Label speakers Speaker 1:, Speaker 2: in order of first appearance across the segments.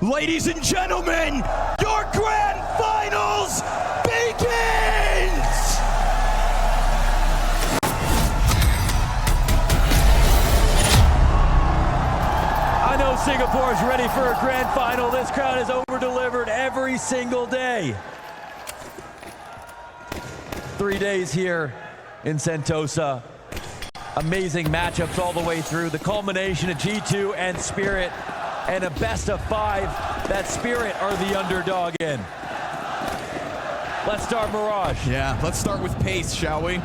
Speaker 1: Ladies and gentlemen, your grand finals begins!
Speaker 2: I know Singapore is ready for a grand final. This crowd is over-delivered every single day. 3 days here in Sentosa. Amazing matchups all the way through. The culmination of G2 and Spirit, and a best of 5 that Spirit are the underdog in. Let's start Mirage.
Speaker 1: Yeah, let's start with pace, shall we?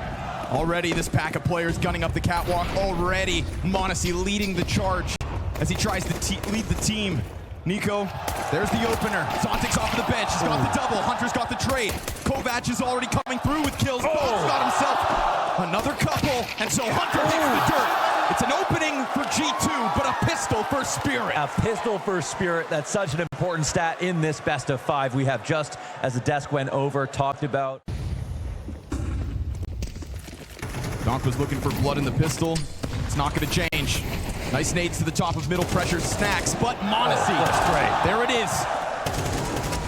Speaker 1: Already this pack of players gunning up the catwalk. Already m0NESY leading the charge as he tries to lead the team. Nico, there's the opener. Zontic's off the bench. He's got the double. Hunter's got the trade. Kovac is already coming through with kills. Bob's got himself another couple. And so Hunter hits the dirt. It's an opening for G2, but a pistol for Spirit.
Speaker 2: A pistol for Spirit. That's such an important stat in this best of 5. We have, just as the desk went over, talked about.
Speaker 1: Donk was looking for blood in the pistol. It's not going to change. Nice nades to the top of middle pressure. Snacks, but m0NESY. There it is.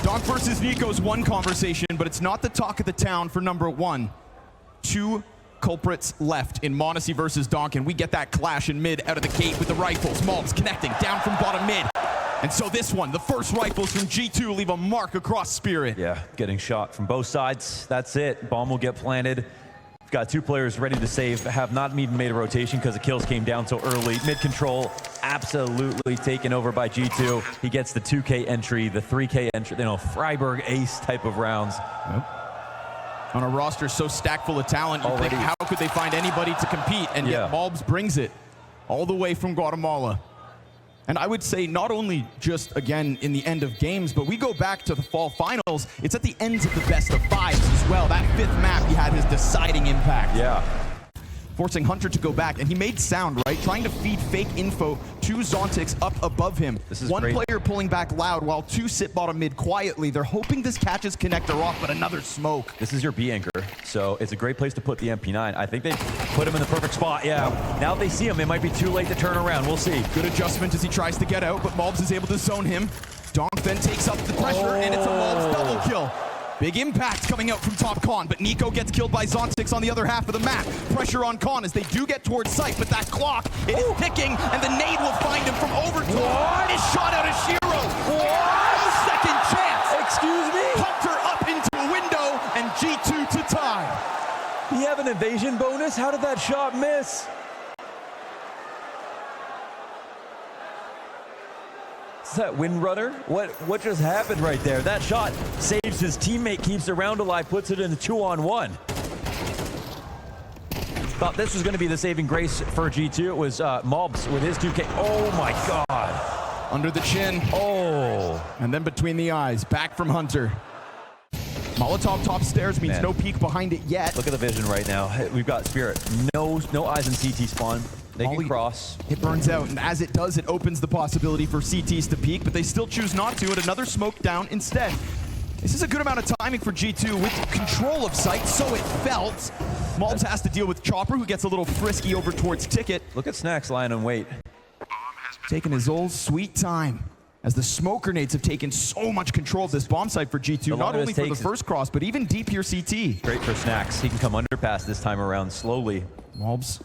Speaker 1: Donk versus Nico's one conversation, but it's not the talk of the town for number 1. 2 culprits left in m0NESY versus Donk, and we get that clash in mid out of the gate with the rifles. Malbs connecting down from bottom mid. And so this one, the first rifles from G2 leave a mark across Spirit.
Speaker 2: Yeah, getting shot from both sides. That's it. Bomb will get planted. Got 2 players ready to save, have not even made a rotation because the kills came down so early. Mid control absolutely taken over by G2. He gets the 2K entry, the 3K entry, you know, Freiburg ace type of rounds.
Speaker 1: Yep. On a roster so stacked full of talent, you think, how could they find anybody to compete? And yet Malbs brings it all the way from Guatemala. And I would say not only just, again, in the end of games, but we go back to the fall finals, it's at the ends of the best of 5s as well. That 5th map, he had his deciding impact.
Speaker 2: Yeah.
Speaker 1: Forcing Hunter to go back, and he made sound, right? Trying to feed fake info to Zontic's up above him.
Speaker 2: This is
Speaker 1: one
Speaker 2: great.
Speaker 1: player pulling back loud while 2 sit bottom mid quietly. They're hoping this catches Connector off, but another smoke.
Speaker 2: This is your B anchor, so it's a great place to put the MP9. I think they put him in the perfect spot, yeah. Now if they see him, it might be too late to turn around. We'll see.
Speaker 1: Good adjustment as he tries to get out, but Malbs is able to zone him. Donk then takes up the pressure, and it's a Malbs double kill. Big impact coming out from top Con, but Nico gets killed by Zontix on the other half of the map. Pressure on Con as they do get towards sight, but that clock, it is ticking, and the nade will find him from over top. It is shot out of Shiro. Second chance.
Speaker 2: Excuse me?
Speaker 1: Hunter up into a window, and G2 to tie.
Speaker 2: You have an evasion bonus? How did that shot miss? Is that Windrunner? What just happened right there? That shot saves his teammate, keeps the round alive, puts it in a 2-on-1. Thought this was going to be the saving grace for G2. It was Malbs with his 2K. Oh my God.
Speaker 1: Under the chin.
Speaker 2: Oh.
Speaker 1: And then between the eyes. Back from Hunter. Molotov top stairs means no peek behind it yet.
Speaker 2: Look at the vision right now. We've got Spirit. No eyes in CT spawn. They can cross.
Speaker 1: It burns out, and as it does, it opens the possibility for CTs to peek, but they still choose not to, and another smoke down instead. This is a good amount of timing for G2 with control of sight, so it felt. Malbs has to deal with Chopper, who gets a little frisky over towards Ticket.
Speaker 2: Look at Snacks lying in wait.
Speaker 1: Taking his old sweet time, as the smoke grenades have taken so much control of this bomb site for G2, not only for the first cross, but even deep here CT.
Speaker 2: Great for Snacks. He can come underpass this time around slowly.
Speaker 1: Malbs,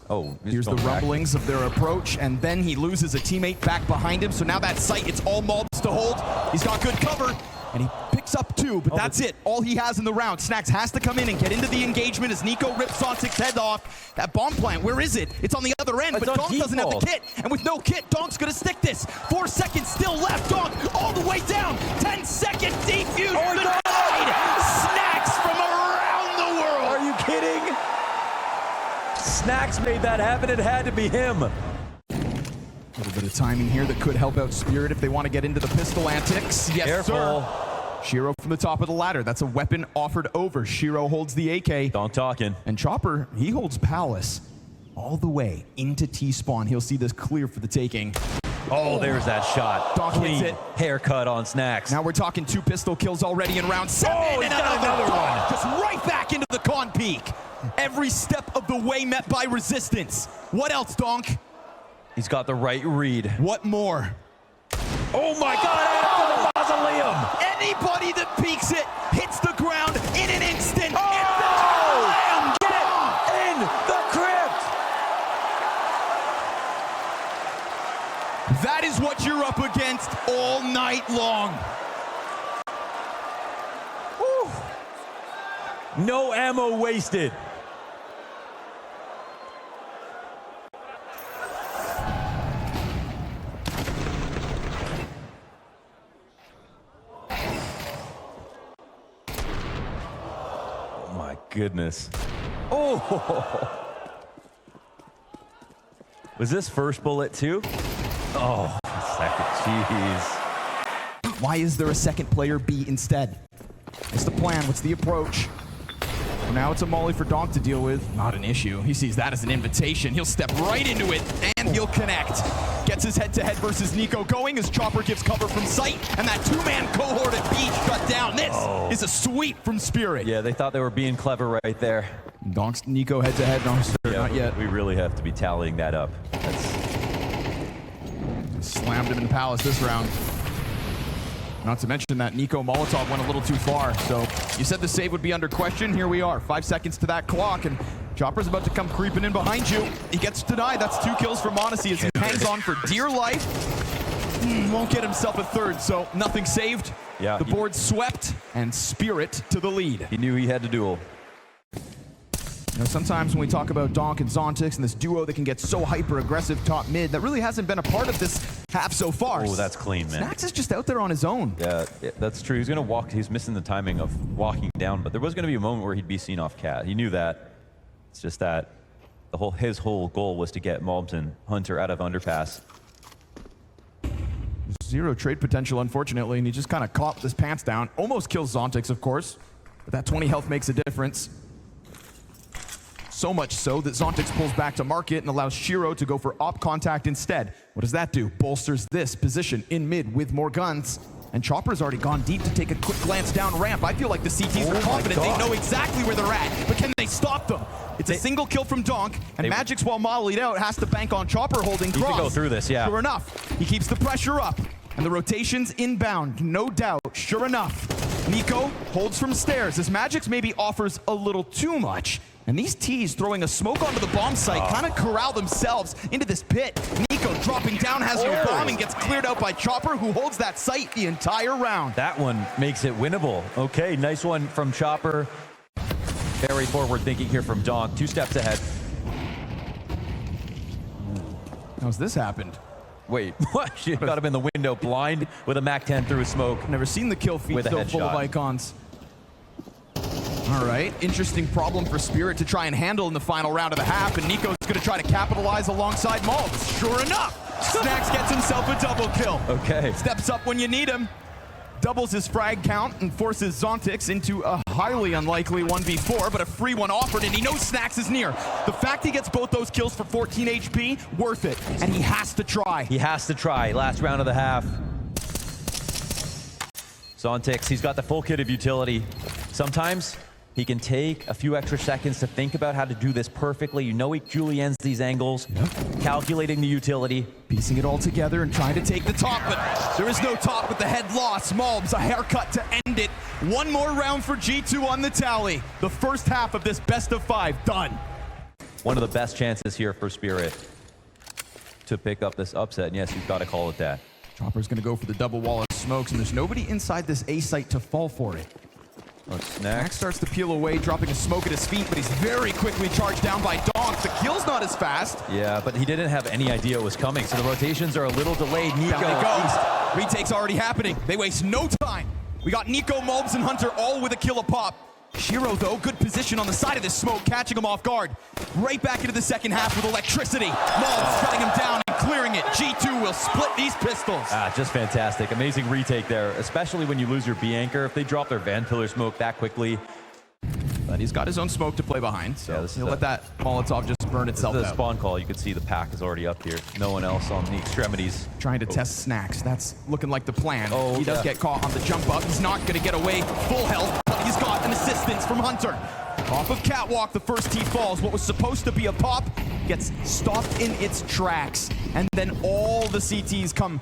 Speaker 1: here's the
Speaker 2: back.
Speaker 1: rumblings of their approach, and then he loses a teammate back behind him, so now that sight, it's all Malbs to hold. He's got good cover, and he picks up 2, but that's it. All he has in the round. Snacks has to come in and get into the engagement as Nico rips Zontic's head off. That bomb plant, where is it? It's on the other end, but Donk doesn't have the kit, and with no kit, Donk's gonna stick this. 4 seconds still left. Donk all the way down. 10-second defuse. Snacks from around the world.
Speaker 2: Are you kidding? Snacks made that happen. It had to be him.
Speaker 1: A little bit of timing here that could help out Spirit if they want to get into the pistol antics. Yes, sir. Shiro from the top of the ladder. That's a weapon offered over. Shiro holds the AK.
Speaker 2: Donk talking.
Speaker 1: And Chopper, he holds Palace all the way into T-spawn. He'll see this clear for the taking.
Speaker 2: Oh, there's that shot.
Speaker 1: Donk hits it.
Speaker 2: Haircut on Snacks.
Speaker 1: Now we're talking 2 pistol kills already in round 7.
Speaker 2: Oh,
Speaker 1: and
Speaker 2: another one.
Speaker 1: Just right back into the con peak. Every step of the way met by resistance. What else, Donk?
Speaker 2: He's got the right read.
Speaker 1: What more?
Speaker 2: Oh my God, after the
Speaker 1: all night long.
Speaker 2: Whew. No ammo wasted. Oh my goodness. Oh! Was this first bullet too? Oh, second. Jeez.
Speaker 1: Why is there a second player B instead? What's the plan? What's the approach? Well, now it's a molly for Donk to deal with. Not an issue. He sees that as an invitation. He'll step right into it, and he'll connect. Gets his head-to-head versus Nico going as Chopper gives cover from sight, and that two-man cohort at B shut down. This is a sweep from Spirit.
Speaker 2: Yeah, they thought they were being clever right there.
Speaker 1: Donk's Nico head-to-head. No, sir,
Speaker 2: Yeah,
Speaker 1: not yet.
Speaker 2: We really have to be tallying that up.
Speaker 1: Slammed him in Palace this round. Not to mention that Nico Molotov went a little too far. So you said the save would be under question. Here we are, 5 seconds to that clock, and Chopper's about to come creeping in behind you. He gets denied. That's 2 kills from Odyssey as he hangs on for dear life. Won't get himself a third, so nothing saved.
Speaker 2: Yeah,
Speaker 1: the board swept, and Spirit to the lead.
Speaker 2: He knew he had to duel.
Speaker 1: You know, sometimes when we talk about Donk and Zontix and this duo that can get so hyper-aggressive top mid, that really hasn't been a part of this half so far.
Speaker 2: Oh, that's clean, man.
Speaker 1: Snacks is just out there on his own.
Speaker 2: Yeah, that's true. He's going to walk. He's missing the timing of walking down, but there was going to be a moment where he'd be seen off cat. He knew that. It's just that his whole goal was to get Mobs and Hunter out of underpass.
Speaker 1: 0 trade potential, unfortunately, and he just kind of caught his pants down. Almost kills Zontix, of course, but that 20 health makes a difference. So much so that Zontix pulls back to market and allows Shiro to go for op contact instead. What does that do? Bolsters this position in mid with more guns. And Chopper's already gone deep to take a quick glance down ramp. I feel like the CTs are confident they know exactly where they're at, but can they stop them? It's a single kill from Donk, and Magic's, while modeled out, has to bank on Chopper holding cross.
Speaker 2: He can go through this, yeah.
Speaker 1: Sure enough, he keeps the pressure up, and the rotation's inbound, no doubt. Sure enough, Nico holds from stairs as Magic's maybe offers a little too much. And these T's throwing a smoke onto the bomb site kind of corral themselves into this pit. Nico dropping down, has no bomb, and gets cleared out by Chopper, who holds that site the entire round.
Speaker 2: That one makes it winnable. Okay, nice one from Chopper. Very forward thinking here from Donk. 2 steps ahead.
Speaker 1: How's this happened?
Speaker 2: Wait, what? She got him in the window blind with a MAC-10 through his smoke.
Speaker 1: Never seen the kill feed so full of icons. All right, interesting problem for Spirit to try and handle in the final round of the half, and Nico's going to try to capitalize alongside Mobs. Sure enough, Snacks gets himself a double kill.
Speaker 2: Okay.
Speaker 1: Steps up when you need him, doubles his frag count, and forces Zontix into a highly unlikely 1v4, but a free one offered, and he knows Snacks is near. The fact he gets both those kills for 14 HP, worth it, and he has to try.
Speaker 2: He has to try. Last round of the half. Zontix, he's got the full kit of utility. Sometimes he can take a few extra seconds to think about how to do this perfectly. You know he juliennes these angles, calculating the utility.
Speaker 1: Piecing it all together and trying to take the top, but there is no top with the head loss. Mobs, a haircut to end it. One more round for G2 on the tally. The first half of this best of 5 done.
Speaker 2: One of the best chances here for Spirit to pick up this upset, and yes, you've got to call it that.
Speaker 1: Chopper's going to go for the double wall of smokes, and there's nobody inside this A site to fall for it. Snacks starts to peel away, dropping a smoke at his feet, but he's very quickly charged down by Donk. The kill's not as fast.
Speaker 2: Yeah, but he didn't have any idea it was coming, so the rotations are a little delayed. Nico
Speaker 1: goes. Retake's already happening. They waste no time. We got Nico, Mobs, and Hunter all with a kill a pop. Shiro, though, good position on the side of this smoke, catching him off guard. Right back into the second half with electricity. Mobs cutting him down and clearing it. G2 will split these pistols.
Speaker 2: Just fantastic. Amazing retake there, especially when you lose your B anchor. If they drop their Van Pillar smoke that quickly.
Speaker 1: But he's got his own smoke to play behind, so he'll let that Molotov just burn itself out.
Speaker 2: The spawn call, you can see the pack is already up here. No one else on the extremities.
Speaker 1: Trying to test Snacks. That's looking like the plan. He does get caught on the jump up. He's not going to get away full health, but he's got an assistance from Hunter. Off of Catwalk, the first T falls. What was supposed to be a pop gets stopped in its tracks. And then all the CTs come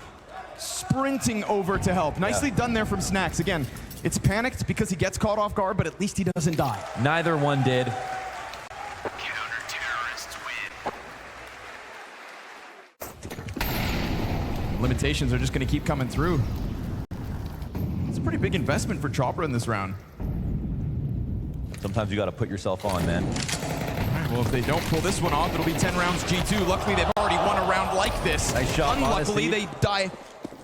Speaker 1: sprinting over to help. Nicely done there from Snacks. Again, it's panicked because he gets caught off guard, but at least he doesn't die.
Speaker 2: Neither one did.
Speaker 3: Counter-terrorists win.
Speaker 1: Limitations are just going to keep coming through. It's a pretty big investment for Chopper in this round.
Speaker 2: Sometimes you got to put yourself on, man.
Speaker 1: All right, well, if they don't pull this one off, it'll be 10 rounds G2. Luckily, they've already won a round like this.
Speaker 2: Nice shot,
Speaker 1: Unluckily,
Speaker 2: Modesty.
Speaker 1: they die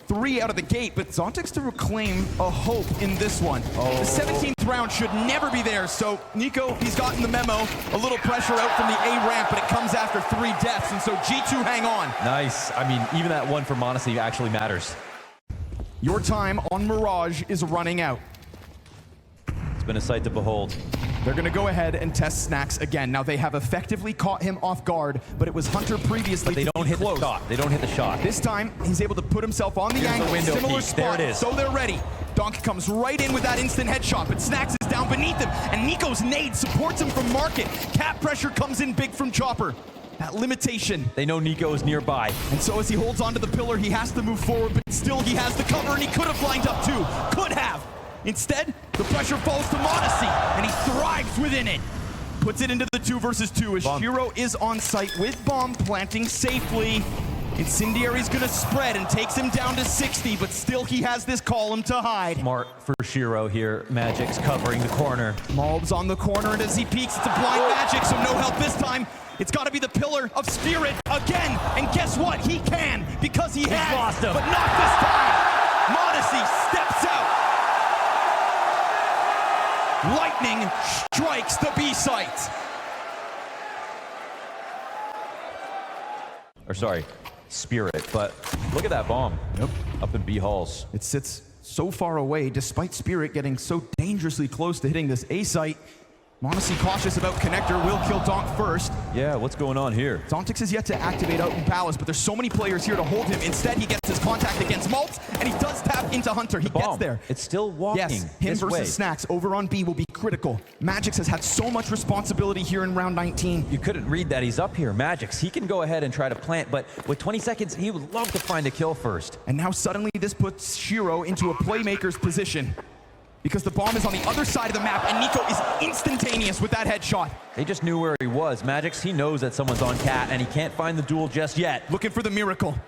Speaker 1: 3 out of the gate, but Zontic's to reclaim a hope in this one.
Speaker 2: Oh.
Speaker 1: The 17th round should never be there, so Nico, he's gotten the memo. A little pressure out from the A ramp, but it comes after 3 deaths, and so G2 hang on.
Speaker 2: Nice. I mean, even that one for Modesty actually matters.
Speaker 1: Your time on Mirage is running out.
Speaker 2: It's been a sight to behold.
Speaker 1: They're going to go ahead and test Snacks again. Now, they have effectively caught him off guard, but it was Hunter previously.
Speaker 2: But they don't hit the shot. They don't hit the shot.
Speaker 1: This time, he's able to put himself on the
Speaker 2: Here's
Speaker 1: angle.
Speaker 2: the window
Speaker 1: Similar
Speaker 2: peak.
Speaker 1: spot,
Speaker 2: There it is.
Speaker 1: so they're ready. Donk comes right in with that instant headshot, but Snacks is down beneath him, and Nico's nade supports him from Market. Cap pressure comes in big from Chopper. That limitation.
Speaker 2: They know Nico is nearby.
Speaker 1: And so as he holds onto the pillar, he has to move forward, but still he has the cover, and he could have lined up too. Could have. Instead, the pressure falls to Modesty, and he thrives within it. Puts it into the 2 versus 2 as Shiro is on site with bomb planting safely. Incendiary's gonna spread and takes him down to 60, but still he has this column to hide.
Speaker 2: Smart for Shiro here. Magic's covering the corner.
Speaker 1: Malb's on the corner, and as he peeks, it's a blind Magic, so no help this time. It's got to be the pillar of Spirit again, and guess what? He can, because he has,
Speaker 2: lost him.
Speaker 1: but not this time. Modesty steps out. Lightning strikes the B site.
Speaker 2: Or sorry, Spirit. But look at that bomb.
Speaker 1: Yep.
Speaker 2: Up in B halls.
Speaker 1: It sits so far away, despite Spirit getting so dangerously close to hitting this A site. Modesty cautious about connector, will kill Donk first.
Speaker 2: Yeah, what's going on here?
Speaker 1: Zontix is yet to activate out in Palace, but there's so many players here to hold him. Instead, he gets his contact against Maltz, and he does tap into Hunter. He gets there.
Speaker 2: It's still walking.
Speaker 1: Yes, him
Speaker 2: this
Speaker 1: versus
Speaker 2: way.
Speaker 1: Snacks over on B will be critical. Magix has had so much responsibility here in round 19.
Speaker 2: You couldn't read that. He's up here. Magic's. He can go ahead and try to plant, but with 20 seconds, he would love to find a kill first.
Speaker 1: And now suddenly this puts Shiro into a playmaker's position, because the bomb is on the other side of the map, and Nico is instantaneous with that headshot.
Speaker 2: They just knew where he was. Magic's, he knows that someone's on Cat, and he can't find the duel just yet.
Speaker 1: Looking for the miracle.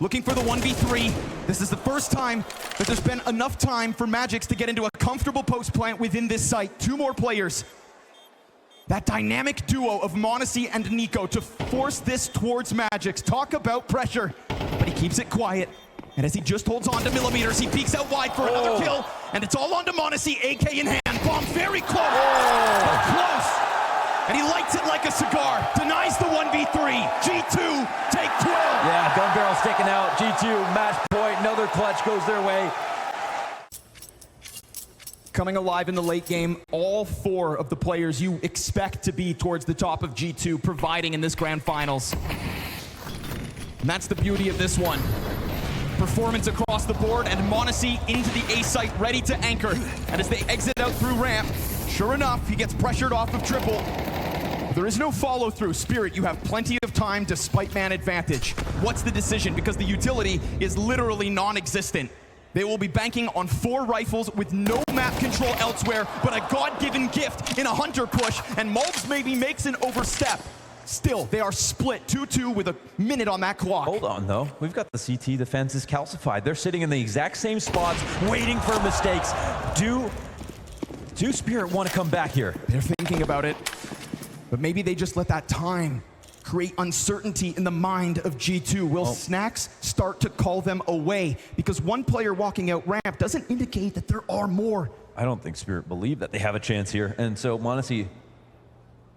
Speaker 1: Looking for the 1v3. This is the first time that there's been enough time for Magix to get into a comfortable post plant within this site. 2 more players. That dynamic duo of Modesty and Nico to force this towards Magix. Talk about pressure, but he keeps it quiet. And as he just holds on to millimeters, he peeks out wide for another kill, and it's all on to Modesty, AK in hand. Bomb very close, but close. And he lights it like a cigar, denies the 1v3. G2 take 12.
Speaker 2: Yeah, gun barrel sticking out. G2, match point, another clutch goes their way.
Speaker 1: Coming alive in the late game, all 4 of the players you expect to be towards the top of G2 providing in this grand finals. And that's the beauty of this one. Performance across the board, and Modesty into the A site, ready to anchor. And as they exit out through ramp, sure enough, he gets pressured off of triple. There is no follow through. Spirit, you have plenty of time despite man advantage. What's the decision? Because the utility is literally non-existent. They will be banking on 4 rifles with no map control elsewhere, but a God-given gift in a Hunter push, and Malbs maybe makes an overstep. Still, they are split 2-2 with a minute on that clock.
Speaker 2: Hold on, though. We've got the CT defenses calcified. They're sitting in the exact same spots, waiting for mistakes. Do Spirit want to come back here?
Speaker 1: They're thinking about it, but maybe they just let that time create uncertainty in the mind of G2. Will Snacks start to call them away? Because one player walking out ramp doesn't indicate that there are more.
Speaker 2: I don't think Spirit believe that they have a chance here. And so, Modesty,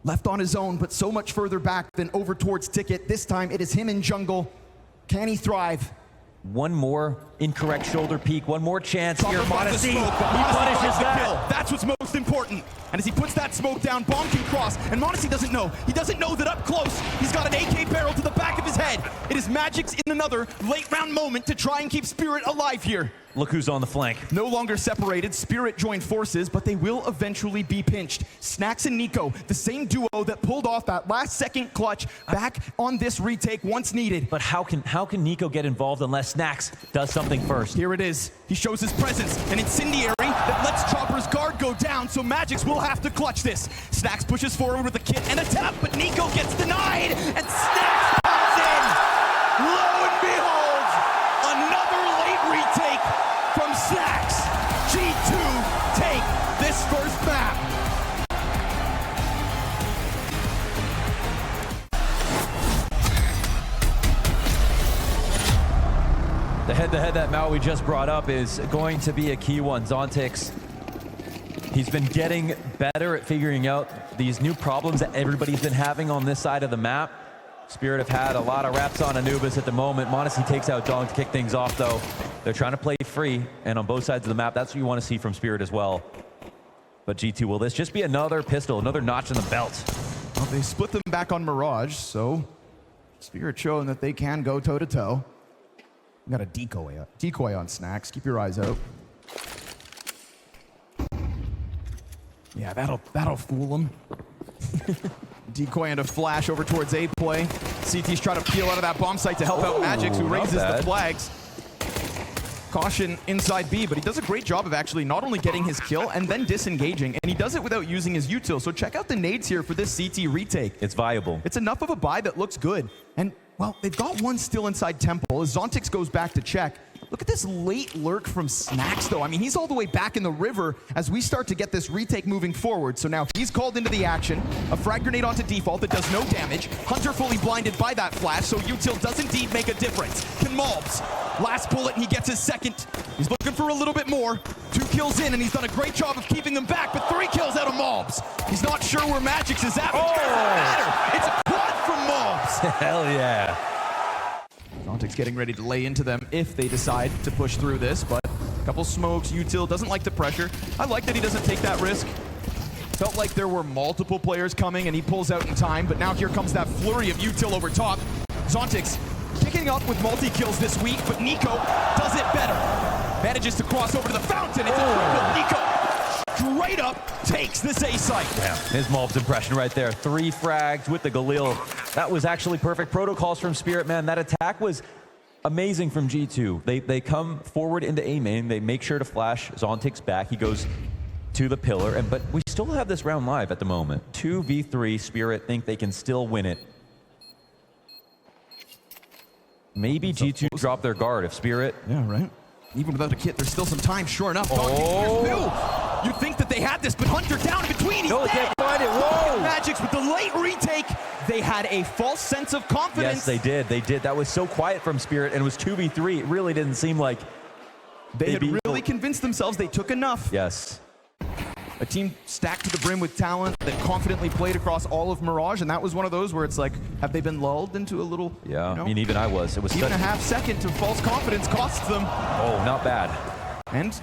Speaker 1: left on his own, but so much further back than over towards Ticket. This time it is him in jungle. Can he thrive?
Speaker 2: one more incorrect shoulder peek, one more chance here. Modesty, he
Speaker 1: Modesty
Speaker 2: punishes that.
Speaker 1: That's what's most important. And as he puts that smoke down, bomb can cross, and Modesty doesn't know. He doesn't know that up close, he's got an AK barrel to the back of his head. It is Magic's in another late round moment to try and keep Spirit alive here.
Speaker 2: Look who's on the flank.
Speaker 1: No longer separated, Spirit joined forces, but they will eventually be pinched. Snacks and Nico, the same duo that pulled off that last second clutch, back on this retake once needed.
Speaker 2: But how can Nico get involved unless Snacks does something first?
Speaker 1: Here it is. He shows his presence, an incendiary that lets Chopper's guard go down, so Magix will have to clutch this. Snacks pushes forward with a kit and a tap, but Nico gets denied, and Snacks comes in. Lo and behold, from Snacks. G2 take this first map.
Speaker 2: The head-to-head that Maui just brought up is going to be a key one. Zontix, he's been getting better at figuring out these new problems that everybody's been having on this side of the map. Spirit have had a lot of reps on Anubis at the moment. Modesty takes out Dong to kick things off, though. They're trying to play free, and on both sides of the map, that's what you want to see from Spirit as well. But G2, will this just be another pistol, another notch in the belt?
Speaker 1: Well, they split them back on Mirage, so Spirit showing that they can go toe-to-toe. Got a decoy on Snacks. Keep your eyes out. Yeah, that'll fool him. Decoy and a flash over towards A play. CT's trying to peel out of that bomb site to help out Magix, who raises the flags. Caution inside B, but he does a great job of actually not only getting his kill and then disengaging, and he does it without using his util. So check out the nades here for this CT retake.
Speaker 2: It's viable.
Speaker 1: It's enough of a buy that looks good. And, well, they've got one still inside Temple. As Zontix goes back to check, look at this late lurk from Snacks, though. I mean, he's all the way back in the river as we start to get this retake moving forward. So now he's called into the action. A frag grenade onto default that does no damage. Hunter fully blinded by that flash, so util does indeed make a difference. Can Malbs. Last bullet, and he gets his second. He's looking for a little bit more. 2 kills in, and he's done a great job of keeping them back, but 3 kills out of Malbs. He's not sure where Magix is at, but it doesn't matter. It's a quad from Malbs.
Speaker 2: Hell yeah.
Speaker 1: Zontix getting ready to lay into them if they decide to push through this, but a couple smokes. Util doesn't like the pressure. I like that he doesn't take that risk. Felt like there were multiple players coming, and he pulls out in time, but now here comes that flurry of Util over top. Zontix picking up with multi-kills this week, but Nico does it better. Manages to cross over to the fountain. It's a triple. Nico straight up takes this A site.
Speaker 2: Yeah, his Malbs impression right there. 3 frags with the Galil. That was actually perfect protocols from Spirit, man. That attack was amazing from G2. They come forward into A main. They make sure to flash. Zontix back. He goes to the pillar. But we still have this round live at the moment. 2v3. Spirit think they can still win it. Maybe G2 drop their guard if Spirit.
Speaker 1: Yeah, right. Even without a kit, there's still some time. Sure enough, you think that they had this, but Hunter down in between. He's dead.
Speaker 2: Can't find it. Whoa!
Speaker 1: Magix with the late retake. They had a false sense of confidence.
Speaker 2: Yes, they did. They did. That was so quiet from Spirit, and it was 2v3. It really didn't seem like
Speaker 1: they had really convinced themselves they took enough.
Speaker 2: Yes.
Speaker 1: A team stacked to the brim with talent that confidently played across all of Mirage, and that was one of those where it's like, have they been lulled into a little,
Speaker 2: Yeah,
Speaker 1: you know,
Speaker 2: I mean, even I was. It was
Speaker 1: even a half second to false confidence costs them.
Speaker 2: Oh, not bad.
Speaker 1: And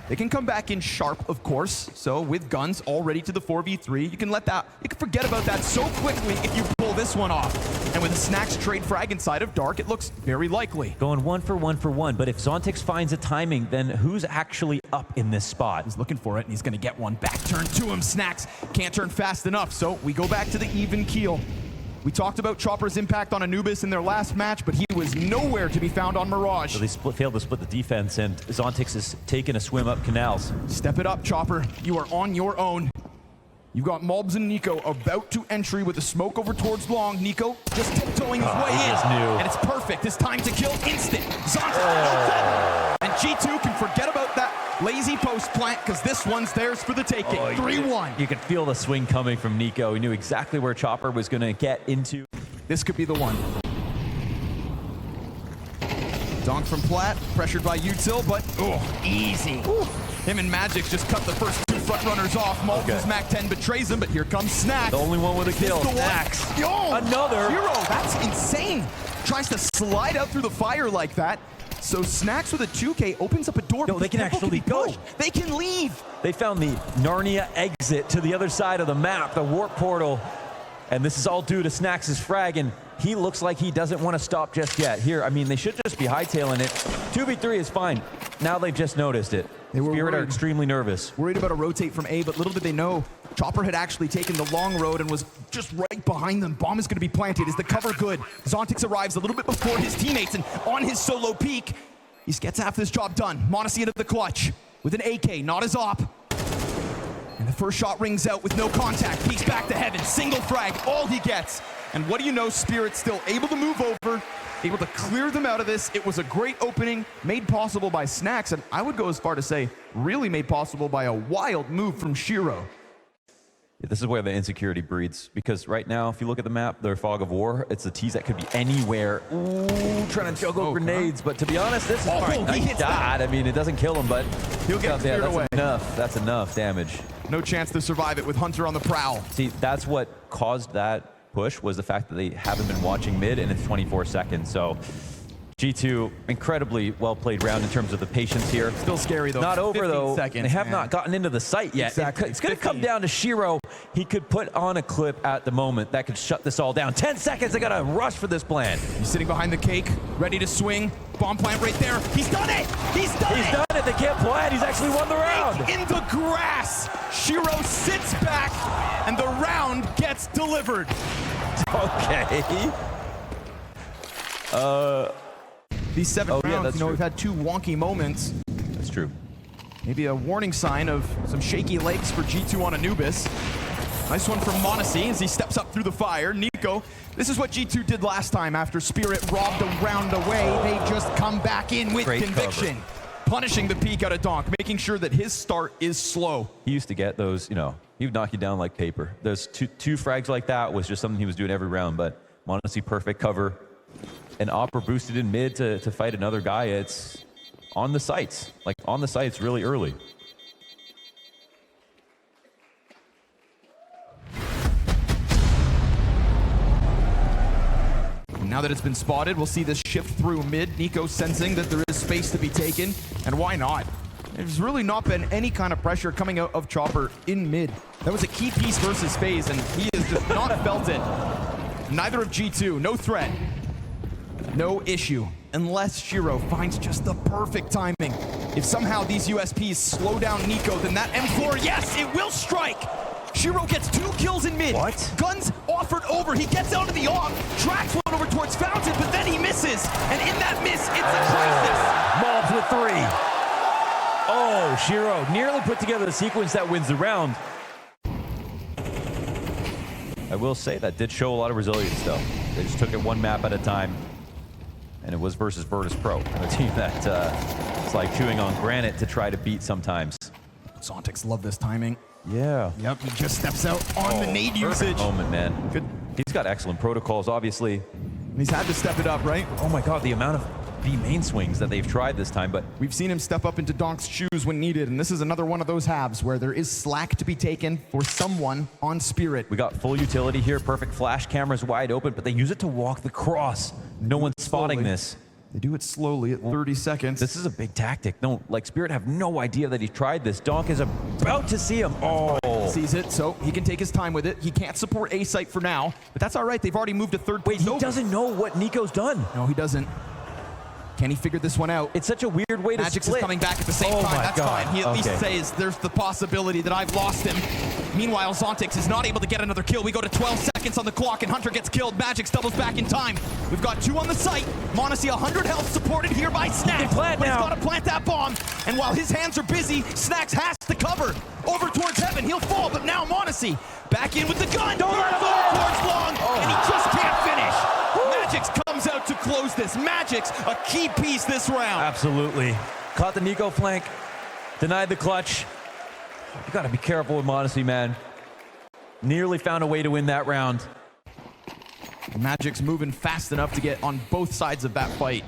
Speaker 1: they can come back in sharp, of course. So with guns all ready to the 4v3, you can forget about that so quickly if you pull this one off. And with a Snacks trade frag inside of Dark, it looks very likely.
Speaker 2: Going 1 for 1 for 1, but if Zontix finds a timing, then who's actually up in this spot?
Speaker 1: He's looking for it, and he's gonna get one back turn to him. Snacks can't turn fast enough, so we go back to the even keel. We talked about Chopper's impact on Anubis in their last match, but he was nowhere to be found on Mirage.
Speaker 2: So they failed to split the defense, and Zontix is taking a swim up canals.
Speaker 1: Step it up, Chopper. You are on your own. You've got Malbs and Nico about to entry with a smoke over towards long. Nico just tiptoeing his way in. And it's perfect. His time to kill instant. Zontix. And G2 can forget about that lazy post plant because this one's theirs for the taking. 3-1.
Speaker 2: You could feel the swing coming from Nico. He knew exactly where Chopper was going to get into.
Speaker 1: This could be the one. Donk from Platt, pressured by Util, but easy. Him and Magix just cut the first 2 front runners off. Malbs' Mac 10 betrays him, but here comes Snack.
Speaker 2: The only one with a kill. Snacks. Another.
Speaker 1: 0. That's insane. Tries to slide out through the fire like that. So Snacks with a 2K opens up a door.
Speaker 2: No, they can actually go.
Speaker 1: They can leave.
Speaker 2: They found the Narnia exit to the other side of the map, the warp portal. And this is all due to Snacks' frag, and he looks like he doesn't want to stop just yet. Here, I mean, they should just be hightailing it. 2v3 is fine. Now they've just noticed it. Spirit are extremely nervous.
Speaker 1: Worried about a rotate from A, but little did they know, Chopper had actually taken the long road and was just right behind them. Bomb is going to be planted. Is the cover good? Zontix arrives a little bit before his teammates, and on his solo peak, he gets half this job done. Modesty into the clutch with an AK, not his op. And the first shot rings out with no contact. Peeks back to heaven. Single frag, all he gets. And what do you know? Spirit's still able to move over. able to clear them out of this. It was a great opening, made possible by Snacks, and I would go as far to say, really made possible by a wild move from Shiro.
Speaker 2: Yeah, this is where the insecurity breeds, because right now, if you look at the map, their fog of war, it's the tees that could be anywhere. Ooh, trying to juggle grenades, but to be honest, this is fine. He died. I mean, it doesn't kill him, but
Speaker 1: he'll get cleared away.
Speaker 2: That's enough damage.
Speaker 1: No chance to survive it with Hunter on the prowl.
Speaker 2: See, that's what caused that push, was the fact that they haven't been watching mid, and it's 24 seconds. So G2, incredibly well-played round in terms of the patience here.
Speaker 1: Still scary, though.
Speaker 2: Not over, though.
Speaker 1: Seconds,
Speaker 2: they have not gotten into the site yet.
Speaker 1: Exactly.
Speaker 2: It's going to come down to Shiro. He could put on a clip at the moment that could shut this all down. 10 seconds. They got to rush for this plan.
Speaker 1: He's sitting behind the cake, ready to swing. Bomb plant right there. He's done it! He's done it!
Speaker 2: They can't plan. He's actually won the round.
Speaker 1: In the grass. Shiro sits back, and the round gets delivered.
Speaker 2: Okay.
Speaker 1: These 7 rounds, you know, we've had 2 wonky moments.
Speaker 2: That's true.
Speaker 1: Maybe a warning sign of some shaky legs for G2 on Anubis. Nice one from m0NESY as he steps up through the fire. Nico, this is what G2 did last time after Spirit robbed a round away. They just come back in with conviction. Cover. Punishing the peek out of Donk, making sure that his start is slow.
Speaker 2: He used to get those, you know, he would knock you down like paper. Those two frags like that was just something he was doing every round, but m0NESY perfect cover. An Opera boosted in mid to fight another guy. It's on the sights, like on the sights really early.
Speaker 1: Now that it's been spotted, we'll see this shift through mid. Nico sensing that there is space to be taken, and why not? There's really not been any kind of pressure coming out of Chopper in mid. That was a key piece versus FaZe, and he has just not felt it. Neither of G2, no threat. No issue, unless Shiro finds just the perfect timing. If somehow these USPs slow down Nico, then that M4, yes, it will strike! Shiro gets 2 kills in mid.
Speaker 2: What?
Speaker 1: Guns offered over. He gets out of the off, tracks one over towards Fountain, but then he misses. And in that miss, it's a crisis.
Speaker 2: Mobs with 3. Oh, Shiro nearly put together the sequence that wins the round. I will say that did show a lot of resilience, though. They just took it 1 map at a time. And it was versus Virtus Pro, a team that it's like chewing on granite to try to beat sometimes.
Speaker 1: Zontics love this timing.
Speaker 2: Yeah.
Speaker 1: Yep, he just steps out on the nade usage.
Speaker 2: Moment, man.
Speaker 1: Good.
Speaker 2: He's got excellent protocols, obviously.
Speaker 1: He's had to step it up, right?
Speaker 2: Oh my God, the amount of B main swings that they've tried this time, but
Speaker 1: we've seen him step up into Donk's shoes when needed, and this is another one of those halves where there is slack to be taken for someone on Spirit.
Speaker 2: We got full utility here, perfect flash cameras wide open, but they use it to walk the cross. No one's spotting this.
Speaker 1: They do it slowly at 30 seconds.
Speaker 2: This is a big tactic. No, like Spirit have no idea that he tried this. Donk is about to see him. Oh.
Speaker 1: Sees it, so he can take his time with it. He can't support A site for now, but that's all right. They've already moved to third place.
Speaker 2: Wait, he doesn't know what Nico's done.
Speaker 1: No, he doesn't. Can he figure this one out?
Speaker 2: It's such a weird way to
Speaker 1: Magix
Speaker 2: split.
Speaker 1: Is coming back at the same time. That's fine. He at least says there's the possibility that I've lost him. Meanwhile, Zontics is not able to get another kill. We go to 12 seconds on the clock, and Hunter gets killed. Magix doubles back in time. We've got 2 on the site. m0NESY 100 health supported here by Snacks. But he's got to plant that bomb. And while his hands are busy, Snacks has to cover. Over towards heaven, he'll fall, but now m0NESY back in with the gun. Don't let him go towards long, and he just can't finish. Magix comes out to close this. Magix, a key piece this round.
Speaker 2: Absolutely. Caught the Nico flank, denied the clutch. You gotta be careful with m0NESY, man. Nearly found a way to win that round.
Speaker 1: Magic's moving fast enough to get on both sides of that fight.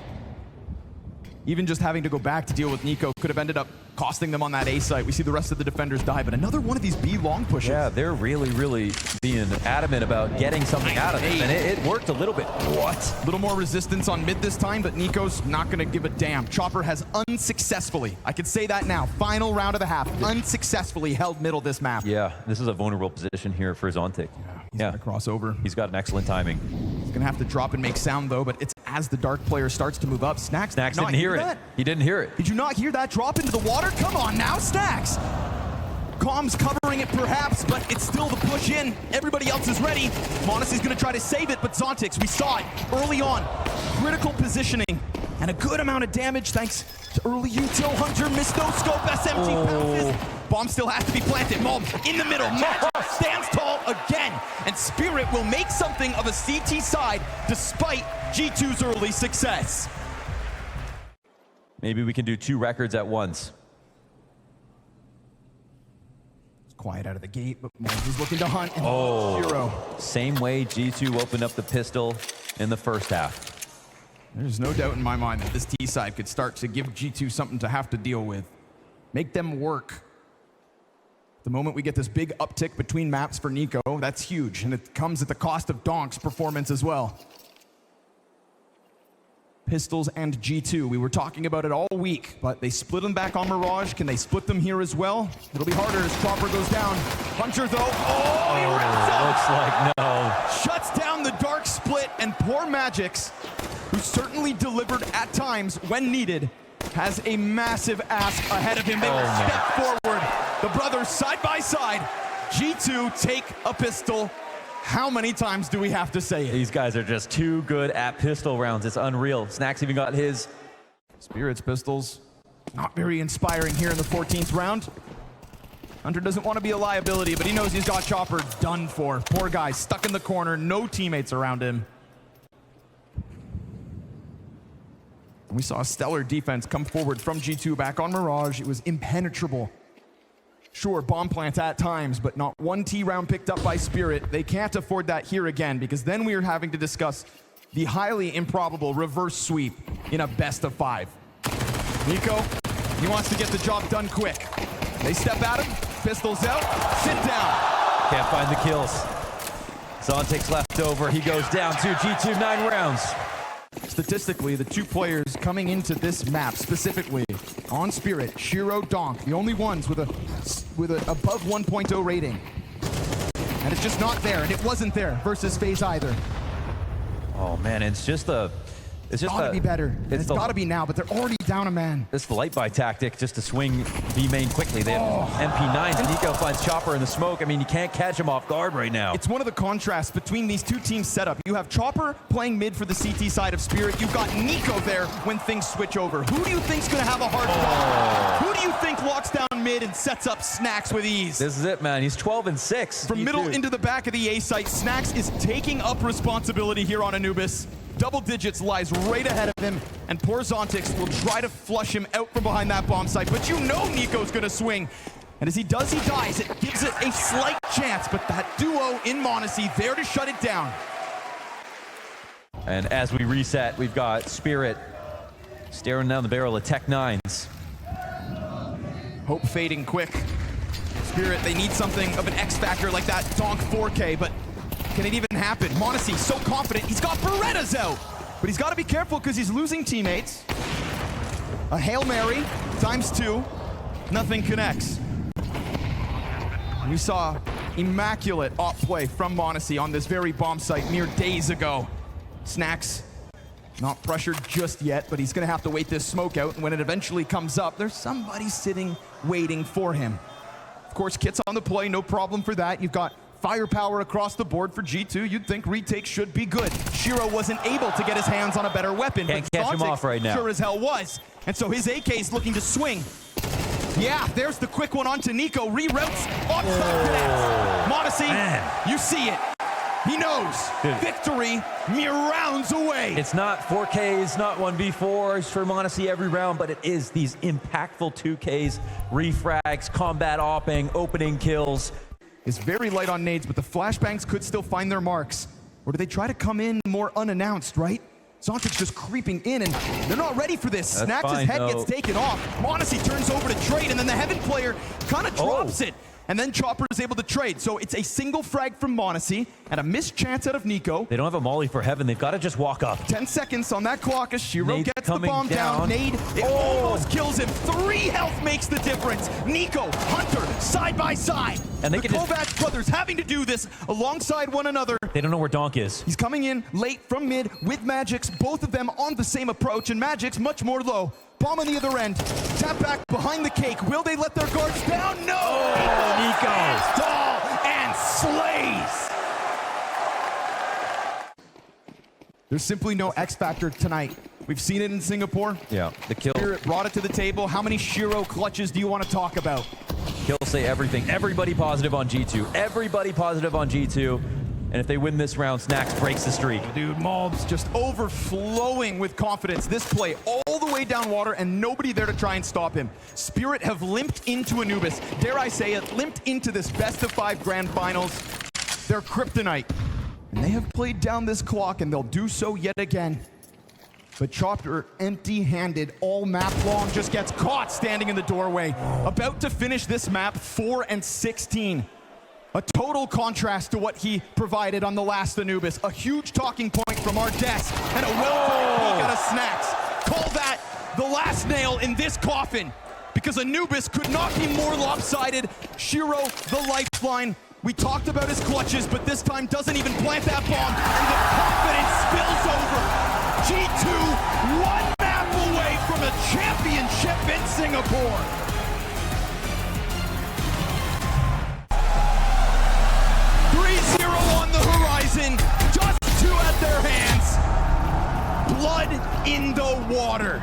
Speaker 1: Even just having to go back to deal with Nico could have ended up costing them on that A site. We see the rest of the defenders die, but another one of these B long pushes.
Speaker 2: Yeah, they're really being adamant about getting something out of it, and it worked a little bit. What?
Speaker 1: A little more resistance on mid this time, but Nico's not going to give a damn. Chopper has unsuccessfully, I can say that now, final round of the half, unsuccessfully held middle this map.
Speaker 2: Yeah, this is a vulnerable position here for Zontic.
Speaker 1: He's going to cross over.
Speaker 2: He's got an excellent timing.
Speaker 1: He's going to have to drop and make sound, though, but it's as the Dark player starts to move up. Snacks
Speaker 2: didn't hear it. He didn't hear it.
Speaker 1: Did you not hear that drop into the water? Come on now, Snacks. Comms covering it perhaps, but it's still the push in. Everybody else is ready. m0NESY's going to try to save it, but Zontics, we saw it early on. Critical positioning and a good amount of damage thanks to early util. Hunter missed no scope, SMG bounces. Bomb still has to be planted. Maul in the middle. Magic stands tall again, and Spirit will make something of a CT side despite G2's early success.
Speaker 2: Maybe we can do 2 records at once.
Speaker 1: It's quiet out of the gate, but Maul is looking to hunt. And Hero.
Speaker 2: Same way G2 opened up the pistol in the first half.
Speaker 1: There's no doubt in my mind that this T side could start to give G2 something to have to deal with. Make them work. The moment we get this big uptick between maps for Nico, that's huge, and it comes at the cost of Donk's performance as well. Pistols and G2, we were talking about it all week, but they split them back on Mirage. Can they split them here as well? It'll be harder as Chopper goes down. Hunter though, he rips up!
Speaker 2: Looks like no.
Speaker 1: Shuts down the dark split, and poor Magix, who certainly delivered at times when needed, has a massive ask ahead of him. They will step forward. The brothers side by side. G2 take a pistol. How many times do we have to say it?
Speaker 2: These guys are just too good at pistol rounds. It's unreal. Snacks even got his.
Speaker 1: Spirit's pistols, not very inspiring here in the 14th round. Hunter doesn't want to be a liability, but he knows he's got Chopper done for. Poor guy, stuck in the corner, no teammates around him. We saw a stellar defense come forward from G2 back on Mirage. It was impenetrable. Sure, bomb plants at times, but not one T round picked up by Spirit. They can't afford that here again, because then we are having to discuss the highly improbable reverse sweep in a best of 5. Nico, he wants to get the job done quick. They step at him, pistols out, sit down.
Speaker 2: Can't find the kills. Zontic's left over. He goes down to G2, 9 rounds.
Speaker 1: Statistically, the 2 players coming into this map specifically on Spirit, Shiro, Donk, the only ones with a above 1.0 rating. And it's just not there, and it wasn't there versus FaZe either.
Speaker 2: Oh man, it's gotta
Speaker 1: be better. It's gotta be now, but they're already down a man.
Speaker 2: It's the light buy tactic just to swing B main quickly. They have MP9s. Nico finds Chopper in the smoke. I mean, you can't catch him off guard right now.
Speaker 1: It's one of the contrasts between these 2 teams setup. You have Chopper playing mid for the CT side of Spirit. You've got Nico there when things switch over. Who do you think's gonna have a hard time? Who do you think locks down mid and sets up Snacks with ease?
Speaker 2: This is it, man. He's 12-6.
Speaker 1: From middle into the back of the A site, Snacks is taking up responsibility here on Anubis. Double digits lies right ahead of him, and poor Zontix will try to flush him out from behind that bomb site, but you know Nico's gonna swing. And as he does, he dies. It gives it a slight chance, but that duo in m0NESY there to shut it down.
Speaker 2: And as we reset, we've got Spirit staring down the barrel of Tech 9s.
Speaker 1: Hope fading quick. Spirit, they need something of an X factor like that Donk 4K, but can it even happen? m0NESY so confident, he's got Berettas out, but he's got to be careful because he's losing teammates. A Hail Mary ×2, nothing connects. We saw immaculate op play from m0NESY on this very bomb site mere days ago. Snacks not pressured just yet, but he's going to have to wait this smoke out, and when it eventually comes up, there's somebody sitting waiting for him. Of course, Kit's on the play, no problem for that. You've got firepower across the board for G2. You'd think retake should be good. Shiro wasn't able to get his hands on a better weapon,
Speaker 2: Can't
Speaker 1: but
Speaker 2: catch him off right now.
Speaker 1: Sure as hell was. And so his AK is looking to swing. Yeah, there's the quick one onto Nico. Reroutes on m0NESY, you see it. He knows.
Speaker 2: Dude.
Speaker 1: Victory mere rounds away.
Speaker 2: It's not 4Ks, not 1v4s for m0NESY every round, but it is these impactful 2Ks, refrags, combat opping, opening kills.
Speaker 1: Is very light on nades, but the flashbangs could still find their marks. Or do they try to come in more unannounced, right? Zontic's just creeping in, and they're not ready for this. Snacks' head gets taken off. m0NESY turns over to trade, and then the Heaven player kind of drops it. And then Chopper is able to trade. So it's a single frag from m0NESY and a missed chance out of Nico.
Speaker 2: They don't have a molly for Heaven. They've got to just walk up.
Speaker 1: 10 seconds on that clock as Shiro
Speaker 2: Nade
Speaker 1: gets the bomb down. Nade, it almost kills him. 3 health makes the difference. Nico, Hunter, side by side.
Speaker 2: And they
Speaker 1: the
Speaker 2: can
Speaker 1: Kovacs brothers having to do this alongside one another.
Speaker 2: They don't know where Donk is.
Speaker 1: He's coming in late from mid with Magix, both of them on the same approach, and Magix much more low. Bomb on the other end. Tap back behind the cake. Will they let their guards down? No!
Speaker 2: Nico!
Speaker 1: Tall and slays! There's simply no X factor tonight We've seen it in Singapore.
Speaker 2: Yeah, the kill.
Speaker 1: Spirit brought it to the table. How many Shiro clutches do you want to talk about?
Speaker 2: Kills say everything. Everybody positive on G2. Everybody positive on G2. And if they win this round, Snacks breaks the streak.
Speaker 1: Dude, Malbs just overflowing with confidence. This play all the way down water and nobody there to try and stop him. Spirit have limped into Anubis. Dare I say it, limped into this best-of-5 grand finals. They're kryptonite. And they have played down this clock and they'll do so yet again. But Chopper, empty-handed all map long, just gets caught standing in the doorway. About to finish this map 4-16. A total contrast to what he provided on the last Anubis. A huge talking point from our desk and a well-played peek out of Snacks. Call that the last nail in this coffin because Anubis could not be more lopsided. Shiro, the lifeline. We talked about his clutches, but this time doesn't even plant that bomb and the confidence spills over. G2 one map away from a championship in Singapore. On the horizon, just 2 at their hands. Blood in the water.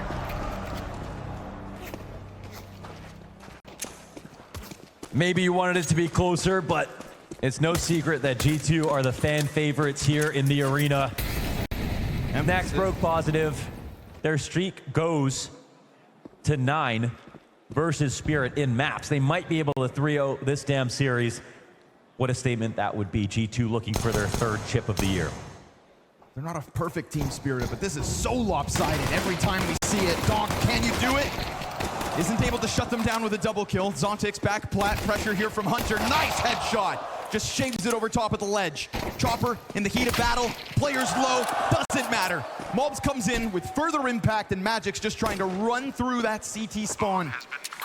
Speaker 2: Maybe you wanted it to be closer, but it's no secret that G2 are the fan favorites here in the arena. Snacks broke positive. Their streak goes to 9 versus Spirit in maps. They might be able to 3-0 this damn series. What a statement that would be. G2 looking for their 3rd chip of the year.
Speaker 1: They're not a perfect team, Spirit, but this is so lopsided every time we see it. Donk, can you do it? Isn't able to shut them down with a double kill. Zontic's back plat pressure here from Hunter. Nice headshot. Just shaves it over top of the ledge. Chopper in the heat of battle. Players low. Doesn't matter. Malbs comes in with further impact, and Magic's just trying to run through that CT spawn.